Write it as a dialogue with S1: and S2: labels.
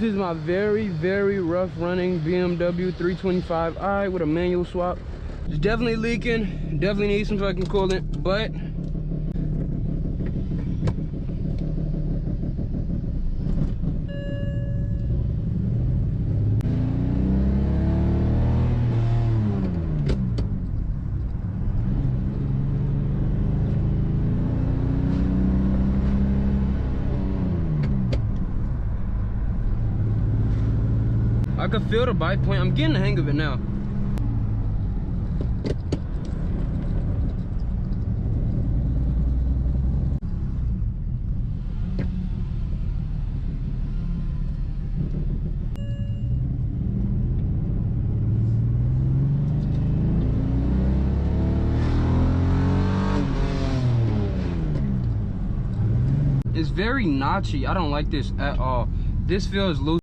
S1: This is my very rough running BMW 325i with a manual swap. It's definitely leaking, definitely needs some fucking coolant, but I could feel the bite point. I'm getting the hang of it now. It's very notchy. I don't like this at all. This feels loose.